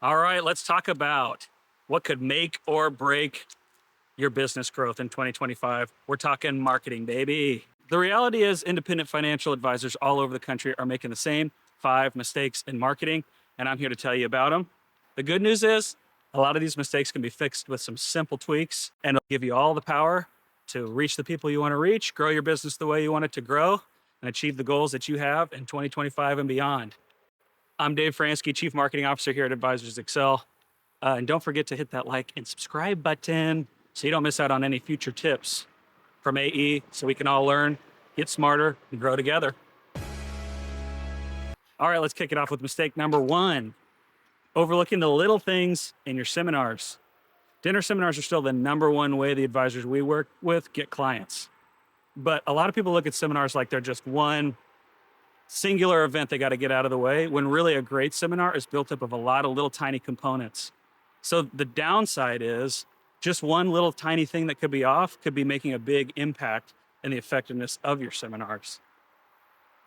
All right, let's talk about what could make or break your business growth in 2025. We're talking marketing, baby. The reality is independent financial advisors all over the country are making the same 5 mistakes in marketing, and I'm here to tell you about them. The good news is a lot of these mistakes can be fixed with some simple tweaks, and it'll give you all the power to reach the people you want to reach, grow your business the way you want it to grow, and achieve the goals that you have in 2025 and beyond. I'm Dave Franzke, Chief Marketing Officer here at Advisors Excel. And don't forget to hit that like and subscribe button so you don't miss out on any future tips from AE so we can all learn, get smarter, and grow together. All right, let's kick it off with mistake number 1. Overlooking the little things in your seminars. Dinner seminars are still the number 1 way the advisors we work with get clients. But a lot of people look at seminars like they're just one singular event they got to get out of the way, when really a great seminar is built up of a lot of little tiny components. So the downside is just one little tiny thing that could be off could be making a big impact in the effectiveness of your seminars.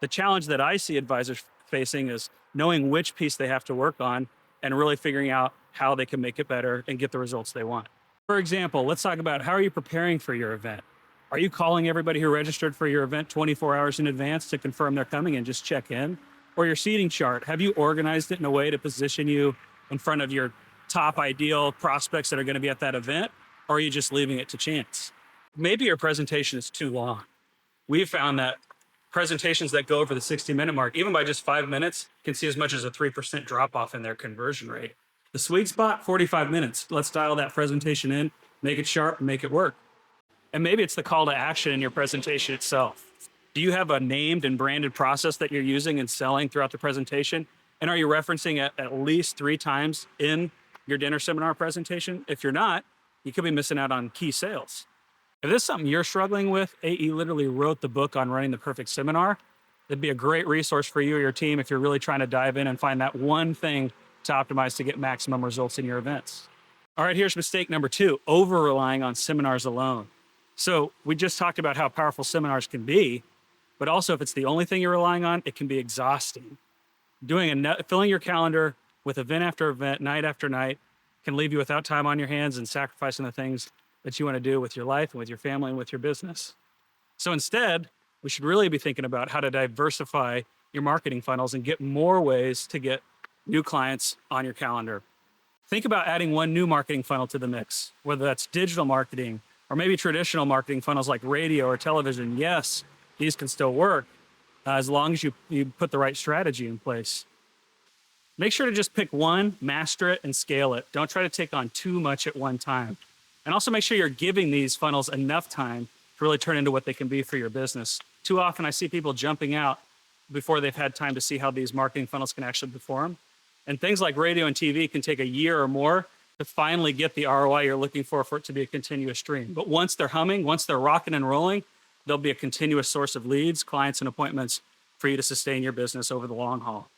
The challenge that I see advisors facing is knowing which piece they have to work on and really figuring out how they can make it better and get the results they want. For example, let's talk about how are you preparing for your event? Are you calling everybody who registered for your event 24 hours in advance to confirm they're coming and just check in? Or your seating chart, have you organized it in a way to position you in front of your top ideal prospects that are going to be at that event? Or are you just leaving it to chance? Maybe your presentation is too long. We've found that presentations that go over the 60-minute mark, even by just 5 minutes, can see as much as a 3% drop off in their conversion rate. The sweet spot, 45 minutes. Let's dial that presentation in, make it sharp, and make it work. And maybe it's the call to action in your presentation itself. Do you have a named and branded process that you're using and selling throughout the presentation? And are you referencing it at least 3 times in your dinner seminar presentation? If you're not, you could be missing out on key sales. If this is something you're struggling with, AE literally wrote the book on running the perfect seminar. It'd be a great resource for you or your team if you're really trying to dive in and find that one thing to optimize to get maximum results in your events. All right, here's mistake number 2, over-relying on seminars alone. So we just talked about how powerful seminars can be, but also if it's the only thing you're relying on, it can be exhausting. Filling your calendar with event after event, night after night, can leave you without time on your hands and sacrificing the things that you want to do with your life and with your family and with your business. So instead, we should really be thinking about how to diversify your marketing funnels and get more ways to get new clients on your calendar. Think about adding one new marketing funnel to the mix, whether that's digital marketing, or maybe traditional marketing funnels like radio or television. Yes, these can still work as long as you put the right strategy in place. Make sure to just pick one, master it, and scale it. Don't try to take on too much at one time. And also make sure you're giving these funnels enough time to really turn into what they can be for your business. Too often I see people jumping out before they've had time to see how these marketing funnels can actually perform. And things like radio and TV can take a year or more to finally get the ROI you're looking for it to be a continuous stream. But once they're humming, once they're rocking and rolling, they'll be a continuous source of leads, clients, and appointments for you to sustain your business over the long haul.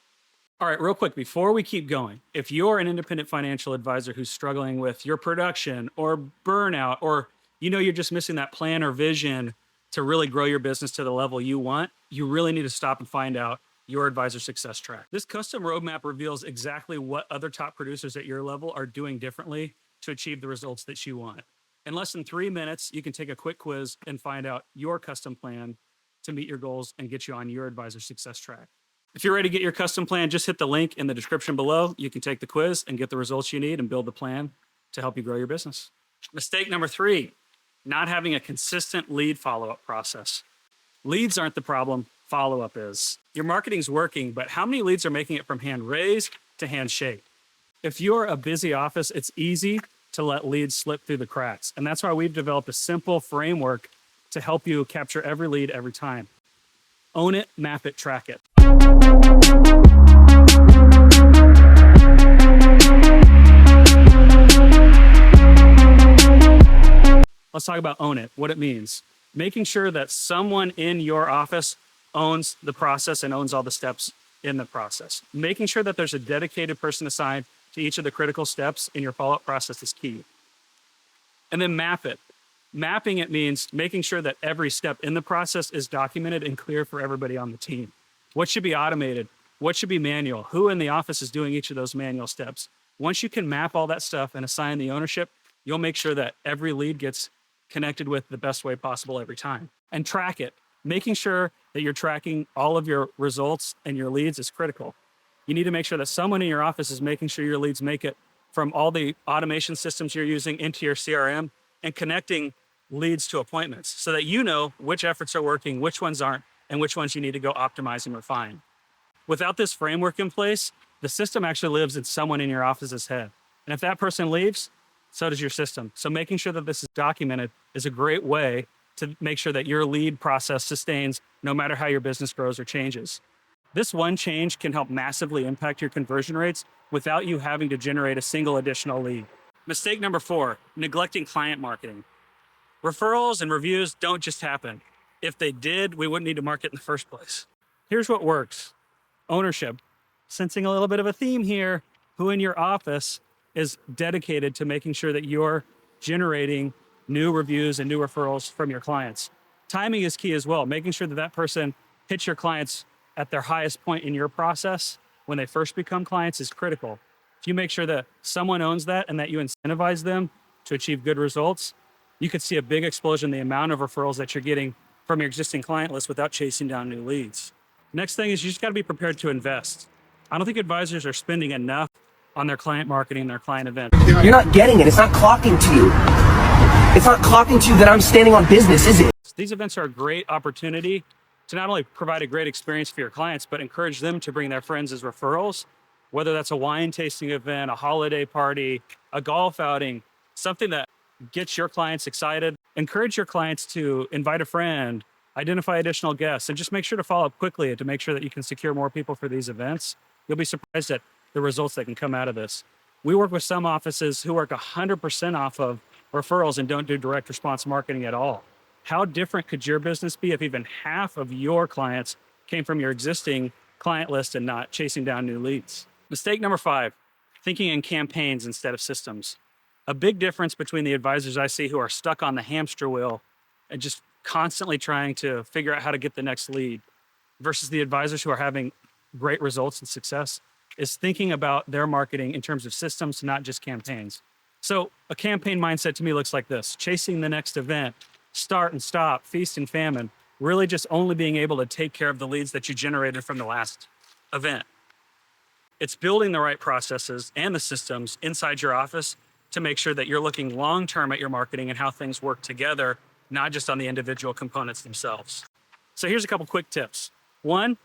All right, real quick, before we keep going, if you're an independent financial advisor who's struggling with your production or burnout, or you're just missing that plan or vision to really grow your business to the level you want, you really need to stop and find out your advisor success track. This custom roadmap reveals exactly what other top producers at your level are doing differently to achieve the results that you want. In less than 3 minutes, you can take a quick quiz and find out your custom plan to meet your goals and get you on your advisor success track. If you're ready to get your custom plan, just hit the link in the description below. You can take the quiz and get the results you need and build the plan to help you grow your business. Mistake number 3, not having a consistent lead follow-up process. Leads aren't the problem, follow-up is. Your marketing's working, but how many leads are making it from hand raised to hand shake? If you're a busy office, it's easy to let leads slip through the cracks. And that's why we've developed a simple framework to help you capture every lead every time. Own it, map it, track it. Let's talk about own it, what it means. Making sure that someone in your office owns the process and owns all the steps in the process. Making sure that there's a dedicated person assigned to each of the critical steps in your follow-up process is key. And then map it. Mapping it means making sure that every step in the process is documented and clear for everybody on the team. What should be automated? What should be manual? Who in the office is doing each of those manual steps? Once you can map all that stuff and assign the ownership, you'll make sure that every lead gets connected with the best way possible every time. And track it. Making sure that you're tracking all of your results and your leads is critical. You need to make sure that someone in your office is making sure your leads make it from all the automation systems you're using into your CRM and connecting leads to appointments so that you know which efforts are working, which ones aren't, and which ones you need to go optimize and refine. Without this framework in place, the system actually lives in someone in your office's head. And if that person leaves, so does your system. So making sure that this is documented is a great way to make sure that your lead process sustains no matter how your business grows or changes. This one change can help massively impact your conversion rates without you having to generate a single additional lead. Mistake number 4, neglecting client marketing. Referrals and reviews don't just happen. If they did, we wouldn't need to market in the first place. Here's what works. Ownership. Sensing a little bit of a theme here. Who in your office is dedicated to making sure that you're generating new reviews and new referrals from your clients? Timing is key as well. Making sure that that person hits your clients at their highest point in your process when they first become clients is critical. If you make sure that someone owns that and that you incentivize them to achieve good results, you could see a big explosion in the amount of referrals that you're getting from your existing client list without chasing down new leads. Next thing is you just got to be prepared to invest. I don't think advisors are spending enough on their client marketing and their client events. You're not getting it. It's not clocking to you. It's not clocking to you that I'm standing on business, is it? These events are a great opportunity to not only provide a great experience for your clients, but encourage them to bring their friends as referrals, whether that's a wine tasting event, a holiday party, a golf outing, something that gets your clients excited. Encourage your clients to invite a friend, identify additional guests, and just make sure to follow up quickly to make sure that you can secure more people for these events. You'll be surprised at the results that can come out of this. We work with some offices who work 100% off of referrals and don't do direct response marketing at all. How different could your business be if even half of your clients came from your existing client list and not chasing down new leads? Mistake number 5, thinking in campaigns instead of systems. A big difference between the advisors I see who are stuck on the hamster wheel and just constantly trying to figure out how to get the next lead versus the advisors who are having great results and success is thinking about their marketing in terms of systems, not just campaigns. So a campaign mindset to me looks like this: chasing the next event, start and stop, feast and famine, really just only being able to take care of the leads that you generated from the last event. It's building the right processes and the systems inside your office to make sure that you're looking long-term at your marketing and how things work together, not just on the individual components themselves. So here's a couple quick tips. 1,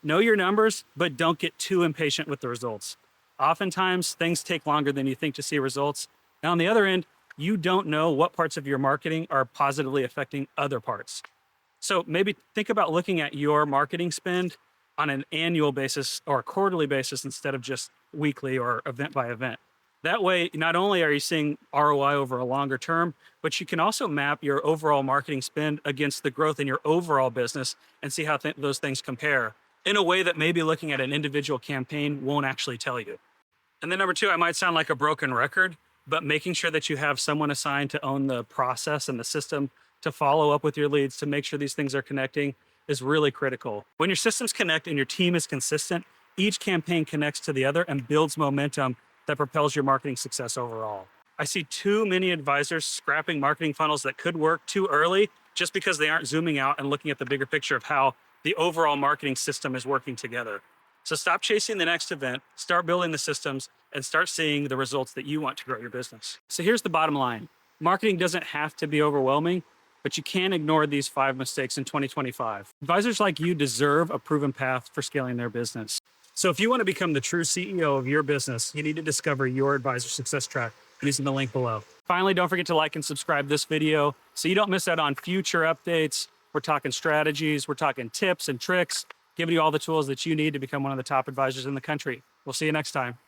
know your numbers, but don't get too impatient with the results. Oftentimes, things take longer than you think to see results. Now, on the other end, you don't know what parts of your marketing are positively affecting other parts. So maybe think about looking at your marketing spend on an annual basis or a quarterly basis instead of just weekly or event by event. That way, not only are you seeing ROI over a longer term, but you can also map your overall marketing spend against the growth in your overall business and see how those things compare in a way that maybe looking at an individual campaign won't actually tell you. And then number 2, I might sound like a broken record, but making sure that you have someone assigned to own the process and the system to follow up with your leads to make sure these things are connecting is really critical. When your systems connect and your team is consistent, each campaign connects to the other and builds momentum that propels your marketing success overall. I see too many advisors scrapping marketing funnels that could work too early just because they aren't zooming out and looking at the bigger picture of how the overall marketing system is working together. So stop chasing the next event, start building the systems, and start seeing the results that you want to grow your business. So here's the bottom line. Marketing doesn't have to be overwhelming, but you can't ignore these 5 mistakes in 2025. Advisors like you deserve a proven path for scaling their business. So if you want to become the true CEO of your business, you need to discover your advisor success track using the link below. Finally, don't forget to like and subscribe this video so you don't miss out on future updates. We're talking strategies, we're talking tips and tricks, giving you all the tools that you need to become one of the top advisors in the country. We'll see you next time.